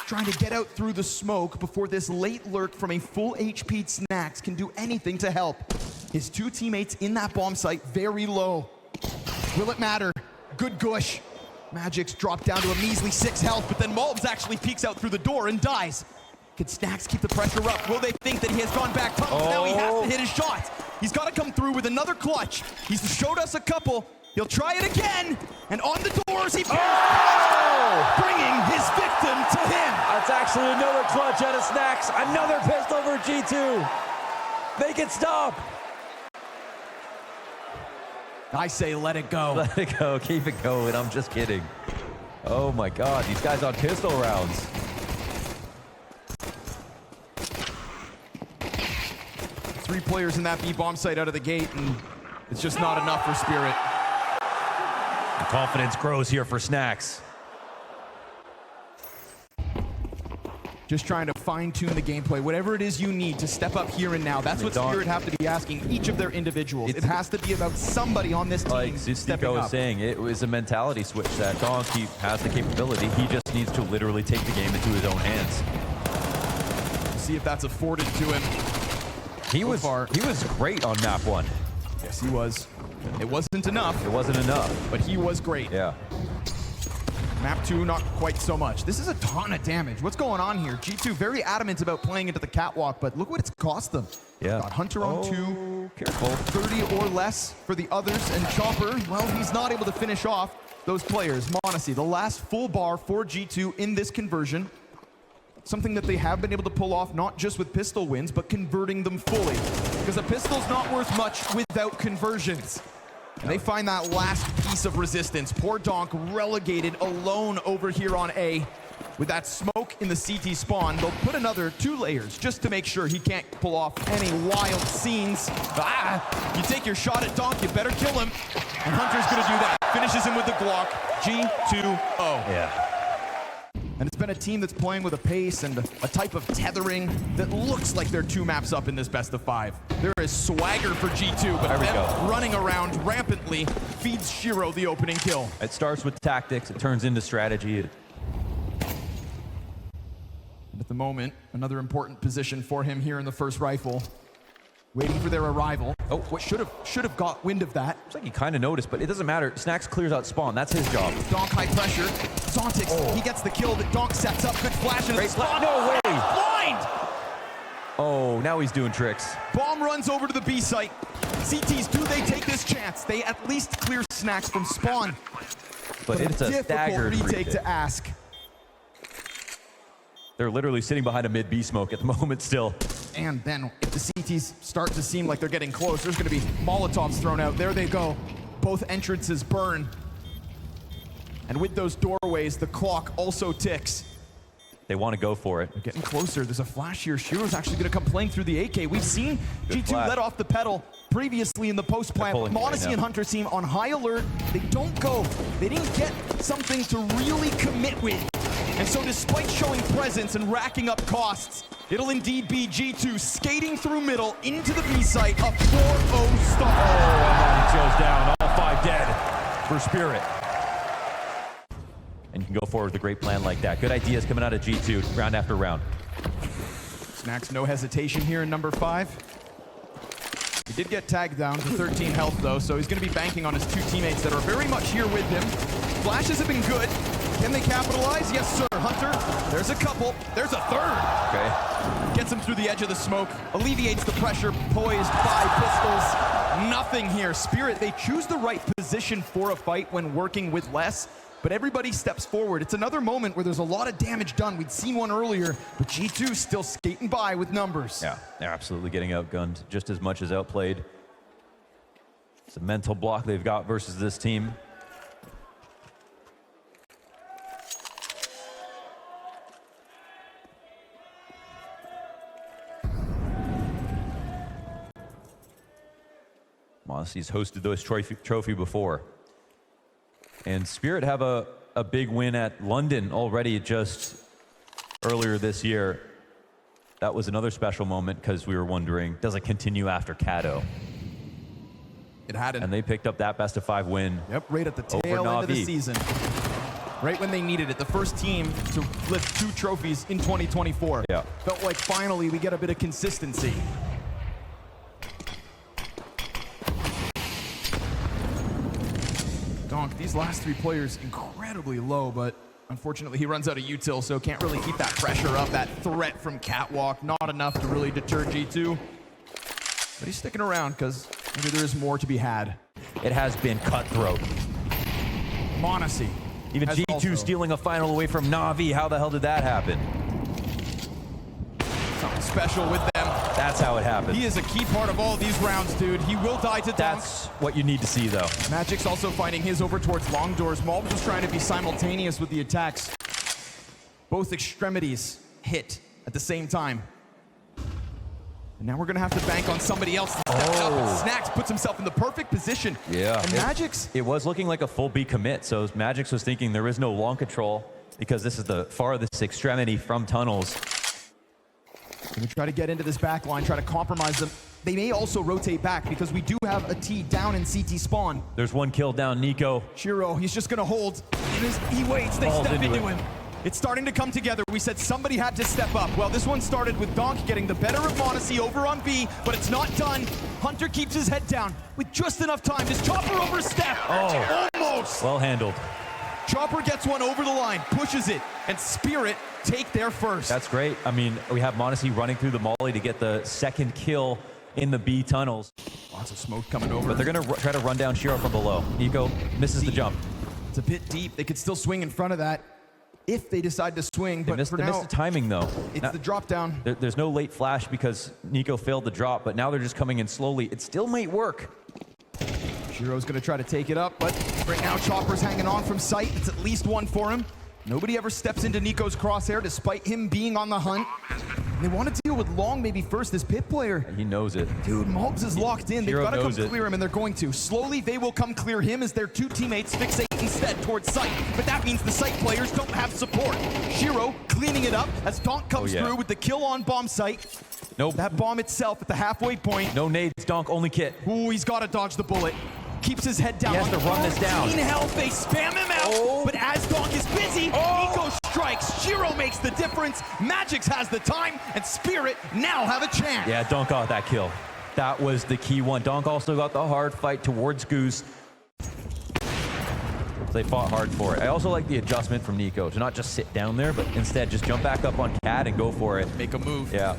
Speaker 1: Trying to get out through the smoke before this late lurk from a full HP'd Snacks can do anything to help. His 2 teammates in that bomb site very low. Will it matter? Good gush. Magic's dropped down to a measly 6 health, but then Malbs actually peeks out through the door and dies. Can Snacks keep the pressure up? Will they think that he has gone back tunnel? Now he has to hit his shot. He's got to come through with another clutch. He's showed us a couple. He'll try it again, and on the doors he bringing his victim to him.
Speaker 2: That's actually another clutch out of Snacks. Another pistol for G2. Make it stop.
Speaker 1: I say let it go.
Speaker 2: Let it go. Keep it going. I'm just kidding. Oh my God, these guys on pistol rounds.
Speaker 1: Three players in that B bomb site out of the gate, and it's just not enough for Spirit.
Speaker 2: The confidence grows here for Snacks.
Speaker 1: Just trying to fine-tune the gameplay. Whatever it is you need to step up here and now. That's what Spirit have to be asking each of their individuals. It has to be about somebody on this team
Speaker 2: like
Speaker 1: stepping up.
Speaker 2: was saying, it was a mentality switch that Donkey has the capability. He just needs to literally take the game into his own hands.
Speaker 1: See if that's afforded to him.
Speaker 2: He was great on map 1.
Speaker 1: Yes, he was. It wasn't enough.
Speaker 2: It wasn't enough.
Speaker 1: But he was great.
Speaker 2: Yeah.
Speaker 1: Map 2, not quite so much. This is a ton of damage. What's going on here? G2 very adamant about playing into the catwalk, but look what it's cost them.
Speaker 2: Yeah.
Speaker 1: Got Hunter on 2.
Speaker 2: Careful.
Speaker 1: 30 or less for the others, and Chopper, well, he's not able to finish off those players. Monacy, the last full bar for G2 in this conversion. Something that they have been able to pull off, not just with pistol wins, but converting them fully. Because a pistol's not worth much without conversions. And they find that last piece of resistance. Poor Donk relegated alone over here on A. With that smoke in the CT spawn, they'll put another 2 layers just to make sure he can't pull off any wild scenes. You take your shot at Donk, you better kill him. And Hunter's gonna do that. Finishes him with the Glock. G2-0.
Speaker 2: Yeah.
Speaker 1: And it's been a team that's playing with a pace and a type of tethering that looks like they're 2 maps up in this best of 5. There is swagger for G2, but them running around rampantly feeds Shiro the opening kill.
Speaker 2: It starts with tactics, it turns into strategy.
Speaker 1: And at the moment, another important position for him here in the first rifle. Waiting for their arrival. Oh, what should have got wind of that.
Speaker 2: Looks like he kind of noticed, but it doesn't matter. Snacks clears out spawn. That's his job.
Speaker 1: Donk high pressure. Zontix, he gets the kill that Donk sets up. Good flash into the spawn.
Speaker 2: No way.
Speaker 1: Blind!
Speaker 2: Oh, now he's doing tricks.
Speaker 1: Bomb runs over to the B site. CTs, do they take this chance? They at least clear Snacks from spawn.
Speaker 2: but it's a
Speaker 1: difficult
Speaker 2: staggered
Speaker 1: retake to ask.
Speaker 2: They're literally sitting behind a mid-B smoke at the moment still.
Speaker 1: And then if the CTs start to seem like they're getting close, there's going to be Molotovs thrown out. There they go. Both entrances burn. And with those doorways, the clock also ticks.
Speaker 2: They want to go for it.
Speaker 1: They're getting closer. There's a flash here. Shiro's actually going to come playing through the AK. We've seen
Speaker 2: Good
Speaker 1: G2
Speaker 2: flash.
Speaker 1: let off the pedal previously in the post plant.
Speaker 2: pulling right
Speaker 1: Modesty
Speaker 2: now.
Speaker 1: and Hunter seem on high alert. They don't go. They didn't get something to really commit with. And so despite showing presence and racking up costs, it'll indeed be G2 skating through middle into the B site, a 4-0 start.
Speaker 2: And he goes down, all 5 dead for Spirit. And you can go forward with a great plan like that. Good ideas coming out of G2 round after round.
Speaker 1: Snacks, no hesitation here in number 5. He did get tagged down to 13 health though, so he's going to be banking on his 2 teammates that are very much here with him. Flashes have been good. Can they capitalize? Yes, sir. Hunter, there's a couple. There's a third.
Speaker 2: Okay.
Speaker 1: Gets him through the edge of the smoke. Alleviates the pressure. Poised by pistols. Nothing here. Spirit, they choose the right position for a fight when working with less, but everybody steps forward. It's another moment where there's a lot of damage done. We'd seen one earlier, but G2 still skating by with numbers.
Speaker 2: Yeah, they're absolutely getting outgunned just as much as outplayed. It's a mental block they've got versus this team. Monasty's hosted this trophy before. And Spirit have a big win at London already just earlier this year. That was another special moment because we were wondering, does it continue after Cato?
Speaker 1: It hadn't.
Speaker 2: And they picked up that best of 5 win.
Speaker 1: Yep, right at the
Speaker 2: Over
Speaker 1: tail end of the
Speaker 2: Na'Vi.
Speaker 1: season. Right when they needed it. The first team to lift 2 trophies in 2024.
Speaker 2: Yeah.
Speaker 1: Felt like finally we get a bit of consistency. Donk, these last 3 players incredibly low, but unfortunately he runs out of util, so can't really keep that pressure up, that threat from Catwalk. Not enough to really deter G2. But he's sticking around because maybe there is more to be had.
Speaker 2: It has been cutthroat.
Speaker 1: Monacy.
Speaker 2: Even
Speaker 1: has
Speaker 2: G2
Speaker 1: also
Speaker 2: stealing a final away from Na'Vi. How the hell did that happen?
Speaker 1: something special with them.
Speaker 2: That's how it happened.
Speaker 1: He is a key part of all of these rounds, dude. He will die to Donk.
Speaker 2: That's what you need to see, though.
Speaker 1: Magic's also finding his over towards long doors. Malbs was trying to be simultaneous with the attacks. Both extremities hit at the same time. And now we're going to have to bank on somebody else to step it up. And Snacks puts himself in the perfect position.
Speaker 2: Yeah.
Speaker 1: And Magic's...
Speaker 2: It was looking like a full B commit, so Magic's was thinking there is no long control because this is the farthest extremity from tunnels.
Speaker 1: Going to try to get into this back line, try to compromise them. They may also rotate back because we do have a T down in CT spawn.
Speaker 2: There's 1 kill down, Nico.
Speaker 1: Shiro, he's just going to hold. He waits. They
Speaker 2: Falls
Speaker 1: step into
Speaker 2: into it.
Speaker 1: him. It's starting to come together. We said somebody had to step up. Well, this one started with Donk getting the better of Monacy over on B, but it's not done. Hunter keeps his head down with just enough time. Does Chopper overstep?
Speaker 2: Oh.
Speaker 1: Almost.
Speaker 2: Well handled.
Speaker 1: Chopper gets one over the line, pushes it, and Spirit take their first.
Speaker 2: That's great. I mean, we have Monacy running through the molly to get the 2nd kill in the B tunnels.
Speaker 1: Lots of smoke coming over.
Speaker 2: But they're going to try to run down Shiro from below. Nico misses the jump.
Speaker 1: It's a bit deep. They could still swing in front of that if they decide to swing. But for
Speaker 2: They missed
Speaker 1: now,
Speaker 2: the timing, though.
Speaker 1: it's
Speaker 2: Now,
Speaker 1: the drop down.
Speaker 2: there's no late flash because Nico failed the drop, but now they're just coming in slowly. It still might work.
Speaker 1: Shiro's going to try to take it up, but right now Chopper's hanging on from sight. It's at least one for him. Nobody ever steps into Nico's crosshair despite him being on the hunt. They want to deal with Long maybe first, this pit player.
Speaker 2: He knows it.
Speaker 1: Dude, Malbs is locked in. They've
Speaker 2: Shiro
Speaker 1: got to come
Speaker 2: knows it.
Speaker 1: clear him, and they're going to. Slowly, they will come clear him as their 2 teammates fixate instead towards sight. But that means the sight players don't have support. Shiro cleaning it up as Donk comes through with the kill on bomb site.
Speaker 2: Nope.
Speaker 1: That bomb itself at the halfway point.
Speaker 2: No nades, Donk, only kit.
Speaker 1: Ooh, he's got to dodge the bullet. Keeps his head down.
Speaker 2: He has to run this down.
Speaker 1: 14 health, they spam him out. But as Donk is busy, Nico strikes. Shiro makes the difference. Magic's has the time, and Spirit now have a chance.
Speaker 2: Yeah, Donk got that kill. That was the key one. Donk also got the hard fight towards Goose. They fought hard for it. I also like the adjustment from Nico to not just sit down there, but instead just jump back up on Cat and go for it.
Speaker 1: Make a move.
Speaker 2: Yeah.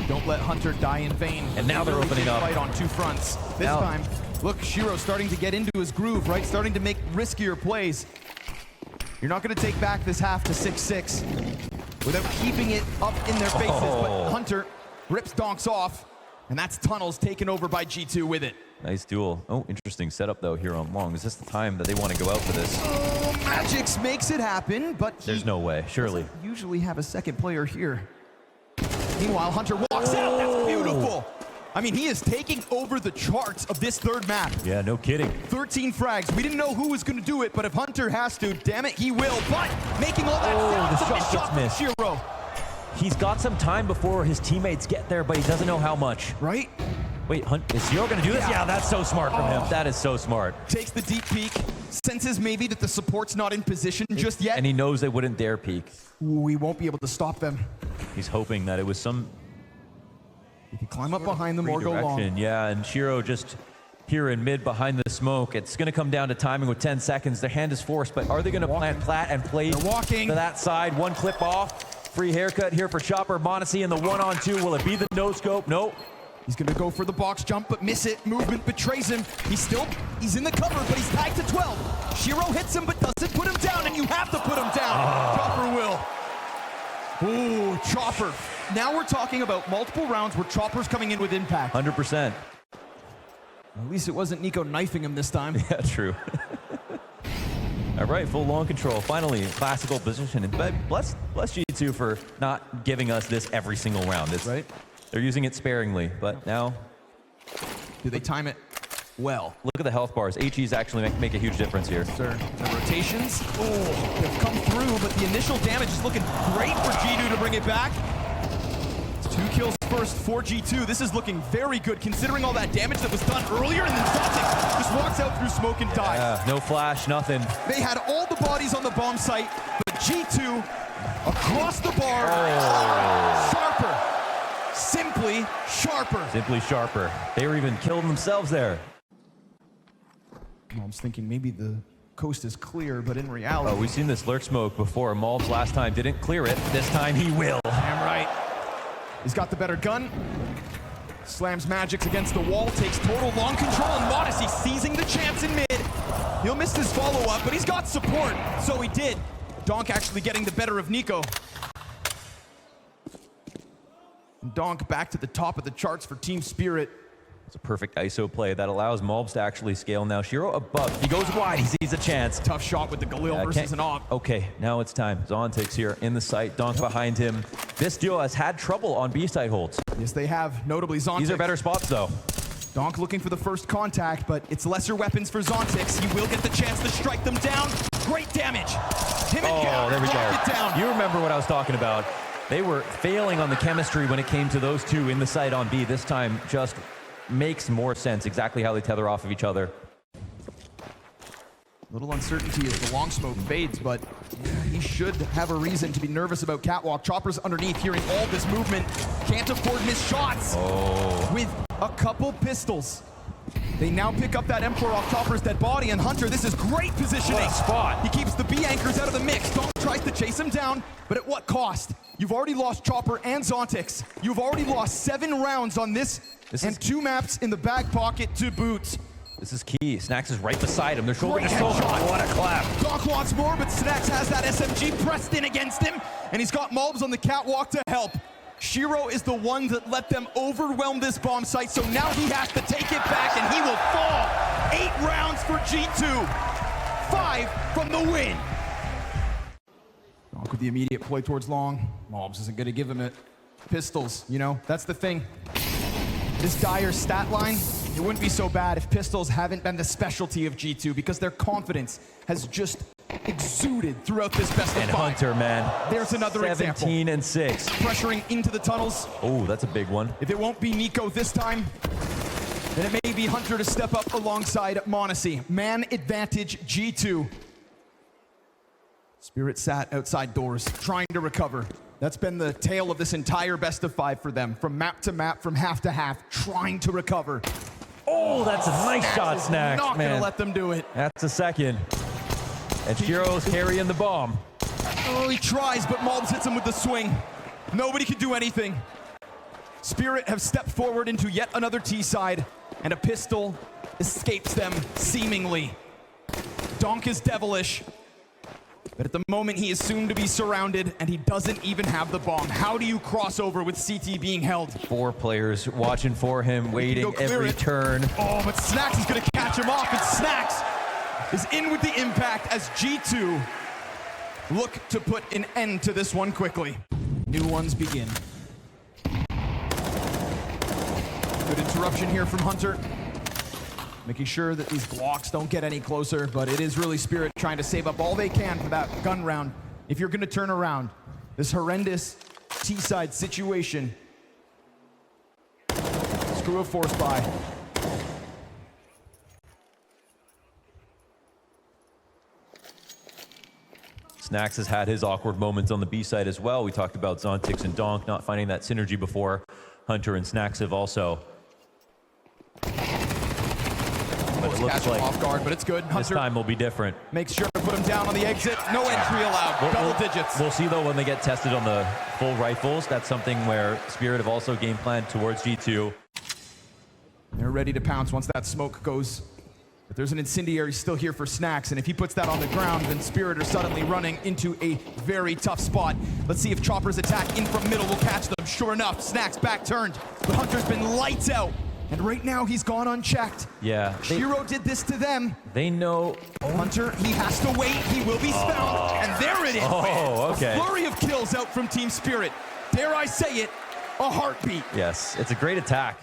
Speaker 1: Don't let Hunter die in vain.
Speaker 2: And now they're
Speaker 1: Really
Speaker 2: opening
Speaker 1: big
Speaker 2: up.
Speaker 1: Fight on 2 fronts. This time, look, Shiro starting to get into his groove, right? Starting to make riskier plays. You're not going to take back this half to 6-6 without keeping it up in their faces. But Hunter rips Donks off, and that's Tunnels taken over by G2 with it.
Speaker 2: Nice duel. Oh, interesting setup, though, here on Long. Is this the time that they want to go out for this?
Speaker 1: Oh, Magix makes it happen, but
Speaker 2: there's no way, surely.
Speaker 1: Usually have a second player here. Meanwhile, Hunter walks out. That's beautiful. I mean, he is taking over the charts of this third map.
Speaker 2: Yeah, no kidding.
Speaker 1: 13 frags. We didn't know who was going to do it, but if Hunter has to, damn it, he will. But making all that
Speaker 2: the shot gets missed.
Speaker 1: Shiro.
Speaker 2: He's got some time before his teammates get there, but he doesn't know how much.
Speaker 1: Right?
Speaker 2: Wait, is Shiro going to do this? Yeah, that's so smart from him. That is so smart.
Speaker 1: Takes the deep peek. Senses maybe that the support's not in position just yet.
Speaker 2: And he knows they wouldn't dare peek.
Speaker 1: We won't be able to stop them.
Speaker 2: He's hoping that it was some...
Speaker 1: He can climb up behind them or go long.
Speaker 2: Yeah, and Shiro just here in mid behind the smoke. It's going to come down to timing with 10 seconds. Their hand is forced, but are they going to plant plat and play to that side? One clip off. Free haircut here for Chopper. Monacy in the 1-on-2. Will it be the no-scope? Nope.
Speaker 1: He's going to go for the box jump, but miss it. Movement betrays him. He's in the cover, but he's tagged to 12. Shiro hits him, but doesn't put him down, and you have to put him down. Chopper will. Ooh, Chopper. Now we're talking about multiple rounds where Chopper's coming in with impact.
Speaker 2: 100%.
Speaker 1: At least it wasn't Nico knifing him this time.
Speaker 2: Yeah, true. All right, full long control. Finally, classical position. And bless G2 for not giving us this every single round.
Speaker 1: Right.
Speaker 2: They're using it sparingly, but now...
Speaker 1: Do they time it well?
Speaker 2: Look at the health bars. HEs actually make a huge difference here.
Speaker 1: Sir, the rotations, they've come through, but the initial damage is looking great for G2 to bring it back. It's 2 kills first for G2. This is looking very good considering all that damage that was done earlier, and then Zotic just walks out through smoke and dies.
Speaker 2: Yeah, no flash, nothing.
Speaker 1: They had all the bodies on the bomb site, but G2 across the bar, sharper. Simply sharper.
Speaker 2: Simply sharper. They were even killing themselves there.
Speaker 1: I was thinking maybe the coast is clear, but in reality...
Speaker 2: Oh, we've seen this lurk smoke before. Malbs last time didn't clear it. This time he will.
Speaker 1: Damn right. He's got the better gun. Slams Magix against the wall, takes total long control, and Modesty seizing the chance in mid. He'll miss his follow-up, but he's got support, so he did. Donk actually getting the better of Nico. Donk back to the top of the charts for Team Spirit.
Speaker 2: It's a perfect ISO play that allows Malbs to actually scale now. Shiro above. He goes wide. He sees a chance.
Speaker 1: Tough shot with the Galil versus an op.
Speaker 2: Okay, now it's time. Zontic's here in the site. Donk behind him. This duo has had trouble on B-side holds.
Speaker 1: Yes, they have. Notably Zontic.
Speaker 2: These are better spots, though.
Speaker 1: Donk looking for the first contact, but it's lesser weapons for Zontix. He will get the chance to strike them down. Great damage. Him and Gao
Speaker 2: there we
Speaker 1: lock it down.
Speaker 2: You remember what I was talking about. They were failing on the chemistry when it came to those two in the site on B. This time just makes more sense exactly how they tether off of each other.
Speaker 1: Little uncertainty as the long smoke fades, but he should have a reason to be nervous about Catwalk. Chopper's underneath, hearing all this movement. Can't afford missed shots. With a couple pistols. They now pick up that Emperor off Chopper's dead body, and Hunter, this is great positioning.
Speaker 2: What a spot.
Speaker 1: He keeps the B anchors out of the mix. Donk tries to chase him down, but at what cost? You've already lost Chopper and Zontix. You've already lost 7 rounds on this and 2 maps in the back pocket to boot.
Speaker 2: This is key. Snacks is right beside him. They're shoulder to shoulder.
Speaker 1: What a clap. Donk wants more, but Snacks has that SMG pressed in against him, and he's got Malbs on the catwalk to help. Shiro is the one that let them overwhelm this bomb site, so now he has to take it back, and he will fall. 8 rounds for G2. 5 from the win. Donk with the immediate play towards long. Malbs isn't going to give him it. Pistols, you know, that's the thing. This dire stat line, it wouldn't be so bad if pistols haven't been the specialty of G2 because their confidence has just exuded throughout this best of 5.
Speaker 2: And Hunter, man.
Speaker 1: There's another
Speaker 2: 17 and 6.
Speaker 1: Pressuring into the tunnels.
Speaker 2: Oh, that's a big one.
Speaker 1: If it won't be Nico this time, then it may be Hunter to step up alongside Monacy. Man advantage G2. Spirit sat outside doors, trying to recover. That's been the tale of this entire best of 5 for them. From map to map, from half to half, trying to recover.
Speaker 2: Oh, that's a nice shot, Snacks,
Speaker 1: not
Speaker 2: man.
Speaker 1: gonna let them do it.
Speaker 2: That's a second. And Shiro's carrying the bomb.
Speaker 1: Oh, he tries, but Malbs hits him with the swing. Nobody can do anything. Spirit have stepped forward into yet another T-side, and a pistol escapes them, seemingly. Donk is devilish. But at the moment, he is soon to be surrounded, and he doesn't even have the bomb. How do you cross over with CT being held?
Speaker 2: 4 players watching for him, waiting every turn.
Speaker 1: Oh, but Snacks is going to catch him off, and Snacks is in with the impact as G2 look to put an end to this one quickly. New ones begin. Good interruption here from Hunter. Making sure that these blocks don't get any closer, but it is really Spirit trying to save up all they can for that gun round. If you're going to turn around this horrendous T-side situation, screw a force buy.
Speaker 2: Snacks has had his awkward moments on the B side as well. We talked about Zontix and Donk not finding that synergy before. Hunter and Snacks have also. But it looks like
Speaker 1: off guard, but it's good.
Speaker 2: Hunter, this time will be different.
Speaker 1: Makes sure to put him down on the exit. No entry allowed. Double digits.
Speaker 2: We'll see though when they get tested on the full rifles. That's something where Spirit have also game planned towards G2.
Speaker 1: They're ready to pounce once that smoke goes. But there's an incendiary still here for Snacks, and if he puts that on the ground, then Spirit are suddenly running into a very tough spot. Let's see if Chopper's attack in from middle will catch them. Sure enough, Snacks back turned. But Hunter's been lights out. And right now, he's gone unchecked.
Speaker 2: Yeah.
Speaker 1: Shiro did this to them.
Speaker 2: They know.
Speaker 1: Hunter, he has to wait. He will be found. And there it is.
Speaker 2: Oh, okay.
Speaker 1: A flurry of kills out from Team Spirit. Dare I say it, a heartbeat.
Speaker 2: Yes, it's a great attack.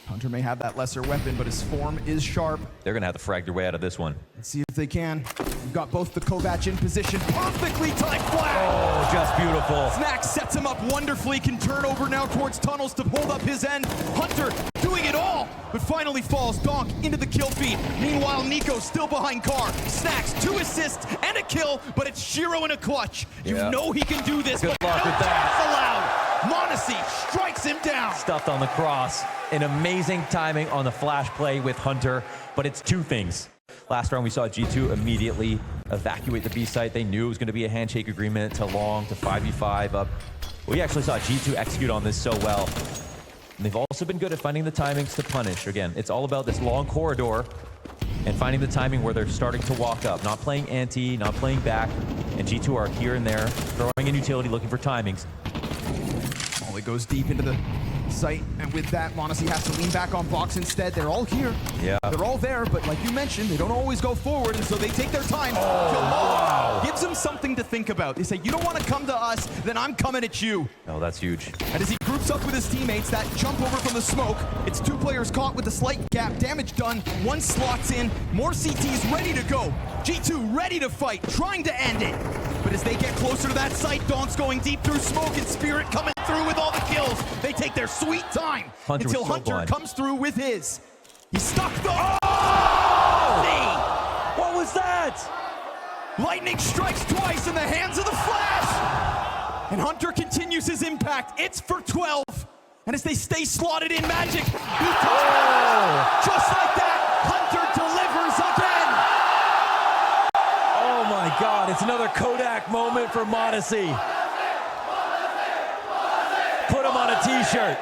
Speaker 1: Hunter may have that lesser weapon, but his form is sharp.
Speaker 2: They're going to have to frag their way out of this one.
Speaker 1: Let's see if they can. We've got both the Kovac in position. Perfectly timed flag.
Speaker 2: Oh, just beautiful.
Speaker 1: Snacks sets him up wonderfully. Can turn over now towards tunnels to hold up his end. Hunter doing it all, but finally falls. Donk into the kill feed. Meanwhile, Nico still behind Carr. Snacks 2 assists and a kill, but it's Shiro in a clutch. You know he can do this,
Speaker 2: Good
Speaker 1: but
Speaker 2: luck
Speaker 1: no
Speaker 2: with that.
Speaker 1: allowed. Monesi strikes him down.
Speaker 2: Stuffed on the cross. An amazing timing on the flash play with Hunter, but it's 2 things. Last round we saw G2 immediately evacuate the B site. They knew it was going to be a handshake agreement to long to 5v5 up. We actually saw G2 execute on this so well. And they've also been good at finding the timings to punish. Again, it's all about this long corridor and finding the timing where they're starting to walk up. Not playing anti, not playing back. And G2 are here and there, throwing in utility, looking for timings.
Speaker 1: Molly goes deep into the site, and with that, Monesi has to lean back on box instead. They're all here.
Speaker 2: Yeah.
Speaker 1: They're all there, but like you mentioned, they don't always go forward, and so they take their time.
Speaker 2: Wow.
Speaker 1: Gives them something to think about. They say, you don't want to come to us, then I'm coming at you.
Speaker 2: Oh, that's huge.
Speaker 1: And as he groups up with his teammates, that jump over from the smoke, it's 2 players caught with a slight gap. Damage done. 1 slots in. More CTs ready to go. G2 ready to fight, trying to end it. But as they get closer to that site, Donk's going deep through smoke, and Spirit coming through with all the kills. They take their sweet time until Hunter comes through with his. He's stuck though. Oh!
Speaker 2: What was that?
Speaker 1: Lightning strikes twice in the hands of the Flash. And Hunter continues his impact. It's for 12. And as they stay slotted in, Magic, he just like that, Hunter delivers again.
Speaker 2: Oh my God, it's another Kodak moment for Modesty. Put him on a t-shirt.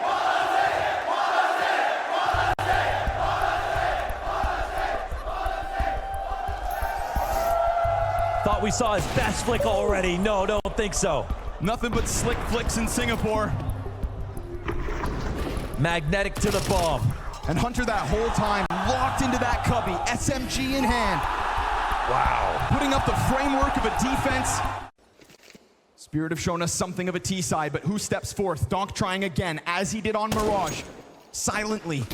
Speaker 2: Thought we saw his best flick already. No, don't think so.
Speaker 1: Nothing but slick flicks in Singapore.
Speaker 2: Magnetic to the bomb.
Speaker 1: And Hunter that whole time locked into that cubby, SMG in hand.
Speaker 2: Wow.
Speaker 1: Putting up the framework of a defense. Spirit have shown us something of a T-side, but who steps forth? Donk trying again, as he did on Mirage. Silently.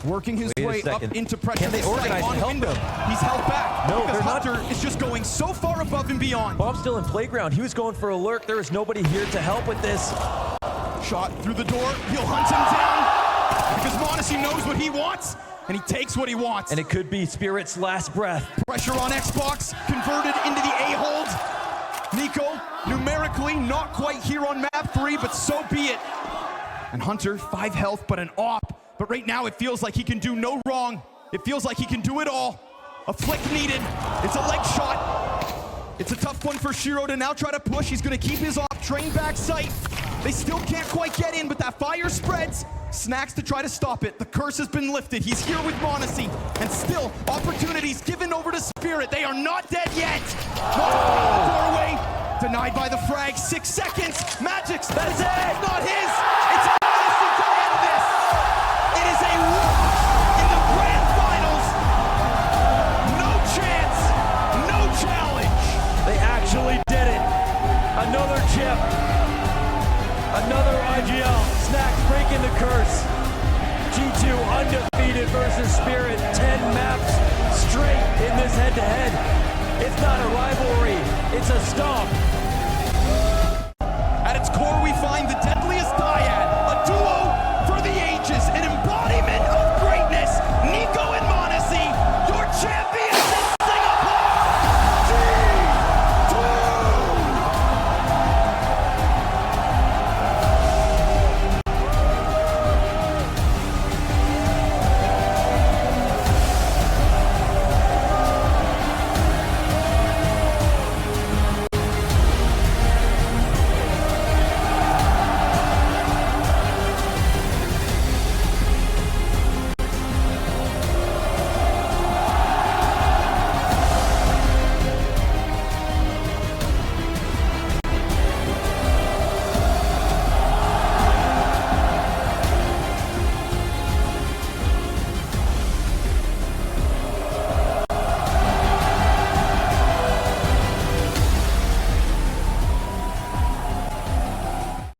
Speaker 1: Working his way up into pressure.
Speaker 2: Can they organize and help him?
Speaker 1: He's held back.
Speaker 2: No,
Speaker 1: because Hunter is just going so far above and beyond.
Speaker 2: Bomb's still in playground. He was going for a lurk. There is nobody here to help with this.
Speaker 1: Shot through the door. He'll hunt him down because Monesi knows what he wants, and he takes what he wants.
Speaker 2: And it could be Spirit's last breath.
Speaker 1: Pressure on Xbox, converted into the A-hold. Nico, numerically not quite here on map 3, but so be it. And Hunter, 5 health, but an op. But right now, it feels like he can do no wrong. It feels like he can do it all. A flick needed. It's a leg shot. It's a tough one for Shiro to now try to push. He's going to keep his off, train back sight. They still can't quite get in, but that fire spreads. Snacks to try to stop it. The curse has been lifted. He's here with Monacy, and still opportunities given over to Spirit. They are not dead yet. Doorway denied by the frag. 6 seconds. Magic's.
Speaker 2: That's it.
Speaker 1: It's not his. It's Monacy to end this. It is a loss in the grand finals. No chance. No challenge.
Speaker 2: They actually did it. Another chip. Another IGL. Snacks breaking the curse. G2 undefeated versus Spirit. 10 maps straight in this head-to-head. It's not a rivalry. It's a stomp.